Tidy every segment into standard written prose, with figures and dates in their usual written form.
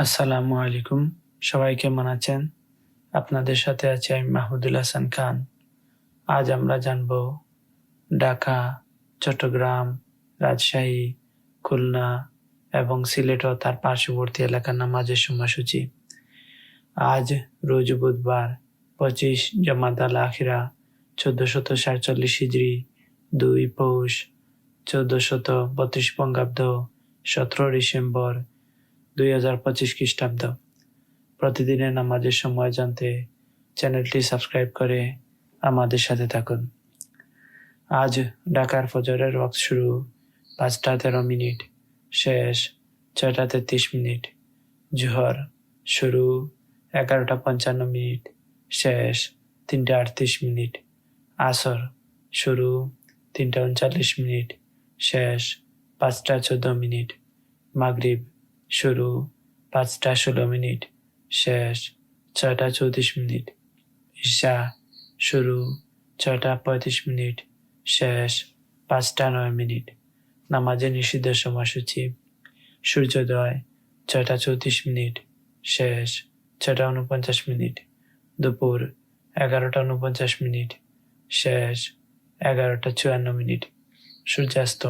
আসসালামু আলাইকুম। সবাই কেমন আছেন? আপনাদের সাথে আছি আমি মাহমুদুল হাসান খান। আজ আমরা জানব ঢাকা, চট্টগ্রাম, রাজশাহী, খুলনা এবং সিলেট ও তার পার্শ্ববর্তী এলাকার নামাজের সময়সূচি। আজ রোজ বুধবার 25 জমাদাল আখিরা 1447 হিজরি 2 পৌষ 1432 বঙ্গাব্দ 17 ডিসেম্বর 2025 খ্রিস্টাব্দ। প্রতিদিনের নামাজের সময় জানতে চ্যানেলটি সাবস্ক্রাইব করে আমাদের সাথে থাকুন। আজ ঢাকার ফজরের ওয়াক্ত শুরু 5:13, শেষ 6:33। জোহর শুরু 11:55, শেষ 3:38। আসর শুরু 3:39, শেষ 5:14। মাগরিব শুরু 5:16, শেষ 6:34। ঈশা শুরু 6:35, শেষ 5:09। নামাজের নিষিদ্ধ সময়সূচি: সূর্যোদয় 6:34, শেষ 6:49। দুপুর 11:49, শেষ 11:54। সূর্যাস্ত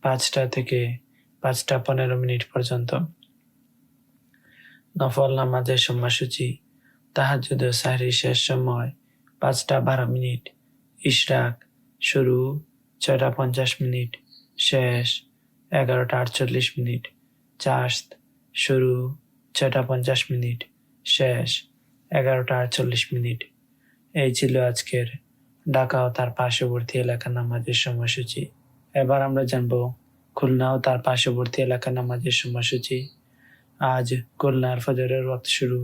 5টা থেকে 5:15 পর্যন্ত। নফল নামাজের সময়সূচি: তাহাজ্জুদ ও সাহরির শেষ সময় 5:12, ইশরাক শুরু 6:50, শেষ 11:48। চাশত শুরু 6:50, শেষ 11:48। এই ছিল আজকের ঢাকা ও তার পার্শ্ববর্তী এলাকার নামাজের সময়সূচি। এবার আমরা জানব খুলনা ও তার পার্শ্ববর্তী এলাকার নামাজের সময়সূচি। আজ খুলনার ফজরের ওয়াক্ত শুরু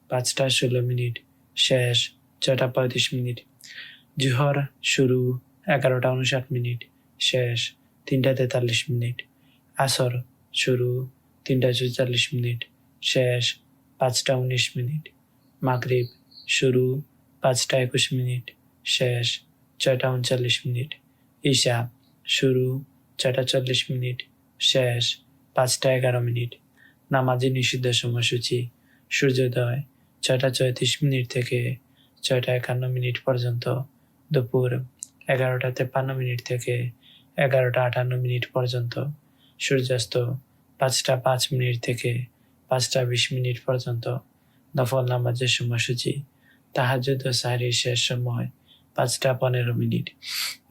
5:16, শেষ 6:35। জোহর শুরু 11:59, শেষ 3:43। আসর শুরু 3:44, শেষ 5:19। মাগরিব শুরু 5:21, শেষ 6:39। ঈশা শুরু 6:40, শেষ 5:11। নামাজের নিষিদ্ধ সময়সূচি: সূর্যোদয় 6:34 থেকে 6:51 পর্যন্ত, দুপুর 11:53 থেকে 11:58 পর্যন্ত, সূর্যাস্ত 5:05 থেকে 5:20 পর্যন্ত। নফল নামাজের সময়সূচি: তাহাজ্জুদ ও সাহরির শেষ সময় 5:15,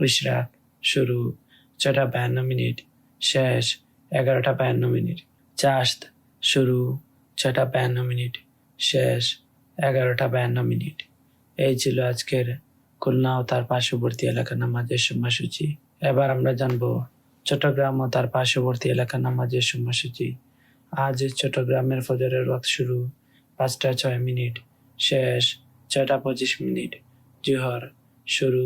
ইশরাক শুরু 6:52, শেষ 11:52। চাশত শুরু 6:52, শেষ 11:52। এই ছিল আজকের খুলনা ও তার পার্শ্ববর্তী এলাকার নামাজের সময়সূচি। এবার আমরা জানব চট্টগ্রাম ও তার পার্শ্ববর্তী এলাকার নামাজের সময়সূচি। আজ চট্টগ্রামের ফজরের ওয়াক্ত শুরু 5:06, শেষ 6:25। জোহর শুরু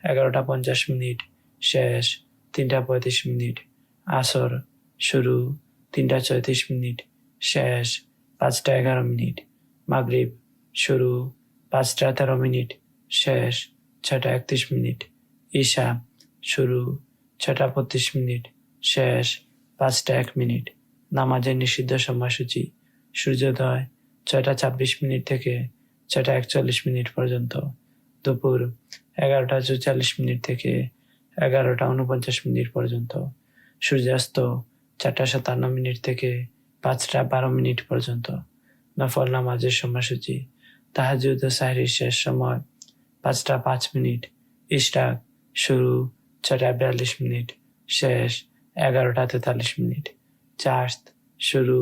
11:50, শেষ 3:35। আসর শুরু 3:34, শেষ 5:11। মাগরিব শুরু 5:13, শেষ 6:31। ঈশা শুরু 6:32, শেষ 5:01। নামাজের নিষিদ্ধ সময়সূচি: সূর্যোদয় 6:26 থেকে 6:41 পর্যন্ত, দুপুর 11:44 থেকে 11:49 পর্যন্ত, সূর্যাস্ত 4:57 থেকে 5:12 পর্যন্ত। নফল নামাজের সময়সূচি: তাহাজ্জুদ ও সাহরির শেষ সময় 5:05, ইশরাক শুরু 6:42, শেষ 11:43। চাশত শুরু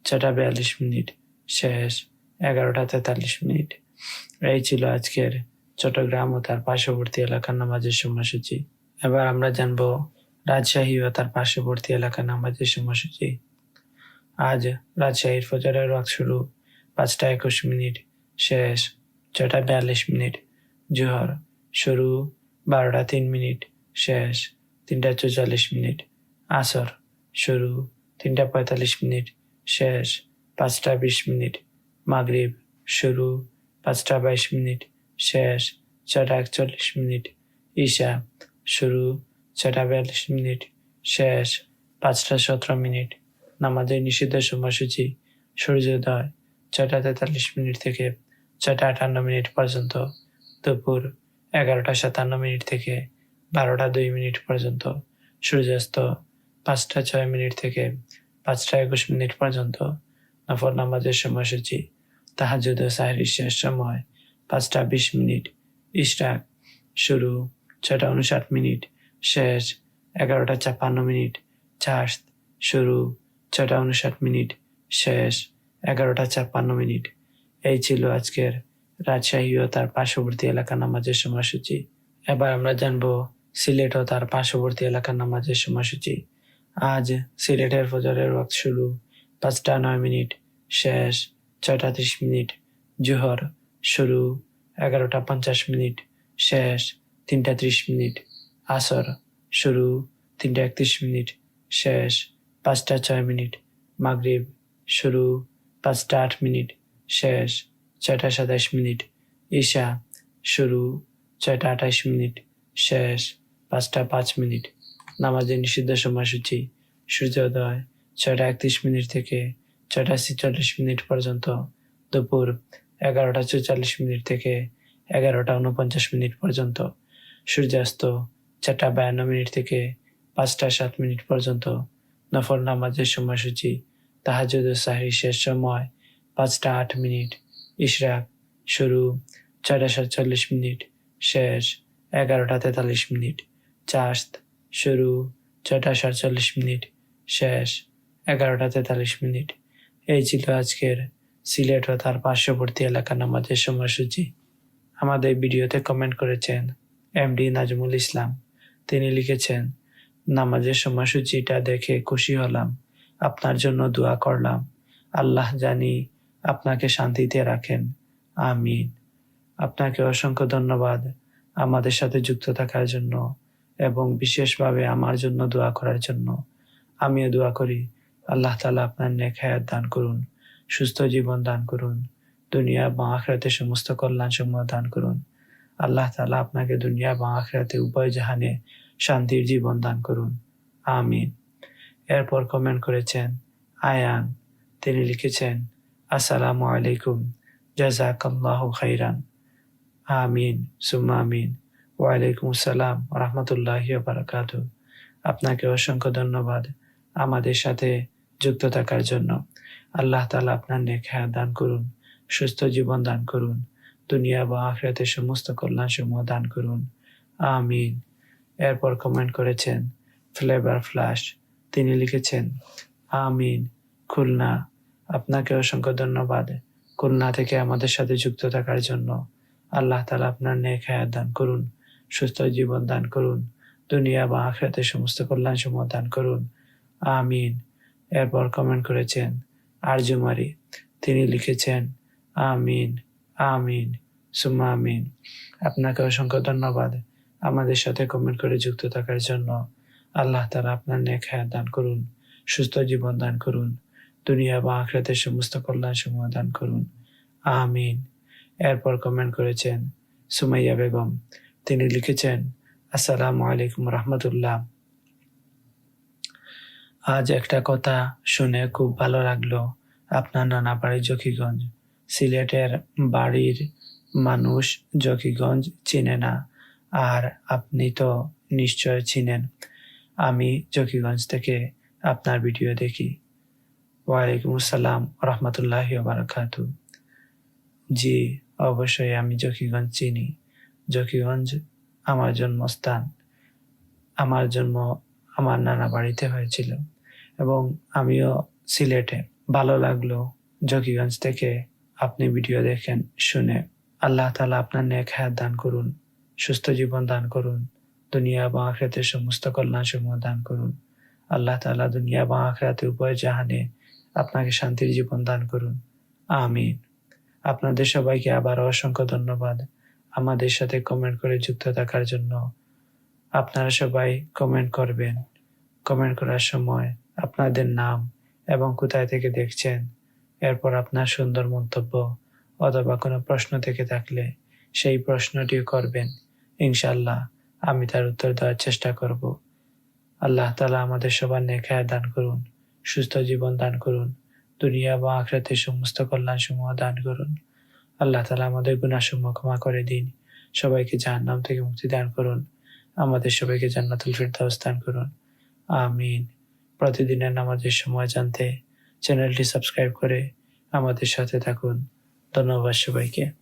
6:42, শেষ 11:43। এই ছিল আজকের চট্টগ্রাম ও তার পার্শ্ববর্তী এলাকার নামাজের সময়সূচি। এবার আমরা জানব রাজশাহী ও তার পার্শ্ববর্তী এলাকার নামাজের সময়সূচি। আজ রাজশাহীর ফজরের ওয়াক্ত শুরু 5:21, শেষ 6:42। জোহর শুরু 12:03, শেষ 3:44। আসর শুরু 3:45, শেষ 5:20। মাগরিব শুরু 5:22, শেষ 6:41। ঈশা শুরু 6:42, শেষ 5:17। নামাজের নিষিদ্ধ সময়সূচি: সূর্যোদয় 6টা 43 থেকে 6টা 58 পর্যন্ত, দুপুর 11টা 57 থেকে 12টা 2 পর্যন্ত, সূর্যাস্ত 5টা 6 থেকে 5টা 21 পর্যন্ত। নফল নামাজের সময়সূচি: তাহাজ্জুদ ও সাহরির শেষ সময় 5টা 20, ইশরাক শুরু 6টা 59, শেষ 11টা 56, চাশত শুরু 6টা 59, শেষ 11টা 56। এই ছিল আজকের রাজশাহী ও তার পার্শ্ববর্তী এলাকার নামাজের সময়সূচি। এবার আমরা জানবো সিলেট ও তার পার্শ্ববর্তী এলাকার নামাজের সময়সূচি। আজ সিলেটের ফজরের ওয়াক্ত শুরু 5টা 9, শেষ 6টা 30, জোহর শুরু 11টা 50, শেষ 3টা 30, আসর শুরু 3টা 31, শেষ 5টা 6, মাগরিব শুরু 5টা 8, শেষ 6টা 27, ঈশা শুরু 6টা 28, শেষ 5টা 5। নামাজের নিষিদ্ধ সময়সূচি: সূর্যোদয় 6টা 31 থেকে 6টা 46 পর্যন্ত, দুপুর 11টা 44 থেকে 11টা 49 পর্যন্ত, সূর্যাস্ত 4টা 52 থেকে 5টা 7 পর্যন্ত। নফল নামাজের সময়সূচি: তাহাজ্জুদ ও সাহরি শেষ সময় 5টা 8, ইশরাক শুরু 6টা 47, শেষ 11টা 43, চাশত শুরু 6টা 47, শেষ 11টা 43। এই ছিল আজকের সিলেট ও তার পার্শ্ববর্তী এলাকার নামাজের সময়সূচি। আমাদের ভিডিওতে কমেন্ট করেছেন এমডি নাজমুল ইসলাম। তিনি লিখেছেন, নামাজের সময়সূচিটা দেখে খুশি হলাম, আপনার জন্য দোয়া করলাম। আল্লাহ জানি আপনাকে শান্তিতে রাখেন, আমিন। আপনাকে অসংখ্য ধন্যবাদ আমাদের সাথে যুক্ত থাকার জন্য এবং বিশেষভাবে আমার জন্য দোয়া করার জন্য। আমিও দোয়া করি আল্লাহ তাআলা আপনার নেক হায়াত দান করুন, সুস্থ জীবন দান করুন, দুনিয়া এবং আখিরাতে সমস্ত কল্যাণ সমূহ দান করুন। আল্লাহ তাআলা আপনাকে দুনিয়া এবং আখিরাতে উভয় জাহানে শান্তির জীবন দান করুন, আমিন। এরপর কমেন্ট করেছেন আয়ান। তিনি লিখেছেন, আসসালামু আলাইকুম, জাযাকাল্লাহু খাইরান, আমিন সুম্মা আমিন। ওয়ালাইকুম আসসালাম ওয়া রাহমাতুল্লাহি ওয়া বারাকাতুহু। আপনাকে অসংখ্য ধন্যবাদ আমাদের সাথে যুক্ত থাকার জন্য। আল্লাহ তাআলা আপনার নেক হায়াত দান করুন, সুস্থ জীবন দান করুন, দুনিয়া বা আখিরাতে সমস্ত কল্যাণ সমূহ দান করুন, আমিন। এরপর কমেন্ট করেছেন ফ্লেভার ফ্ল্যাশ। তিনি লিখেছেন, আমিন খুলনা। আপনাকে অসংখ্য ধন্যবাদ খুলনা থেকে আমাদের সাথে যুক্ত থাকার জন্য। আল্লাহ তাআলা আপনার নেক হায়াত দান করুন, সুস্থ জীবন দান করুন, দুনিয়া বা আখিরাতে সমস্ত কল্যাণ সমূহ দান করুন, আমিন। এরপর কমেন্ট করেছেন আরজুমারি। তিনি লিখেছেন, আমিন আমিন সুম্মা আমিন। আপনাকে অসংখ্য ধন্যবাদ আমাদের সাথে কমেন্ট করে যুক্ত থাকার জন্য। আল্লাহ তাআলা আপনার নেক হায়াত দান করুন, সুস্থ জীবন দান করুন, দুনিয়া বা আখিরাতে সমস্ত কল্যাণ সমূহ দান করুন, আমিন। এরপর কমেন্ট করেছেন সুমাইয়া বেগম। তিনি লিখেছেন, আসসালামু আলাইকুম রাহমাতুল্লাহ। আজ একটা কথা শুনে খুব ভালো লাগলো। আপনার নানা বাড়ি জকিগঞ্জ। সিলেটের বাড়ির মানুষ জকিগঞ্জ চিনে না, আর আপনি তো নিশ্চয় চিনেন। আমি জকিগঞ্জ থেকে আপনার ভিডিও দেখি। ওয়ালাইকুম আসসালাম রহমতুল্লাহি ওয়া বারাকাতুহু। জি, অবশ্যই আমি জকিগঞ্জ চিনি। জকিগঞ্জ আমার জন্মস্থান। আমার জন্ম আমার নানা বাড়িতে হয়েছিল এবং আমিও সিলেটে। ভালো লাগলো জকিগঞ্জ থেকে আপনি ভিডিও দেখেন শুনে। আল্লাহ তাআলা আপনার নেক হায়াত দান করুন, সুস্থ জীবন দান করুন, দুনিয়া এবং আখিরাতে সমস্ত কল্যাণ সমূহ দান করুন। আল্লাহ তাআলা দুনিয়া এবং আখিরাতে উভয় জাহানে আপনাকে শান্তির জীবন দান করুন, আমিন। আপনাদের সবাইকে আবার অসংখ্য ধন্যবাদ আমাদের সাথে কমেন্ট করে যুক্ত থাকার জন্য। আপনারা সবাই কমেন্ট করবেন। কমেন্ট করার সময় আপনাদের নাম এবং কোথায় থেকে দেখছেন, এরপর আপনার সুন্দর মন্তব্য অথবা কোনো প্রশ্ন থেকে থাকলে সেই প্রশ্নটিও করবেন। ইনশাআল্লাহ আমি তার উত্তর দেওয়ার চেষ্টা করব। আল্লাহ তাআলা আমাদের সবার নেক হায়াত দান করুন, সুস্থ জীবন দান করুন, দুনিয়া এবং আখিরাতের সমস্ত কল্যাণসমূহ দান করুন। আল্লাহ তাআলা আমাদের গুনাহসমূহ ক্ষমা করে দিন। সবাইকে জাহান্নাম থেকে মুক্তি দান করুন। আমাদের সবাইকে জান্নাতুল ফিরদাউস দান করুন। আমিন। প্রতিদিনের নামাজের সময় জানতে চ্যানেলটি সাবস্ক্রাইব করে আমাদের সাথে থাকুন। ধন্যবাদ সবাইকে।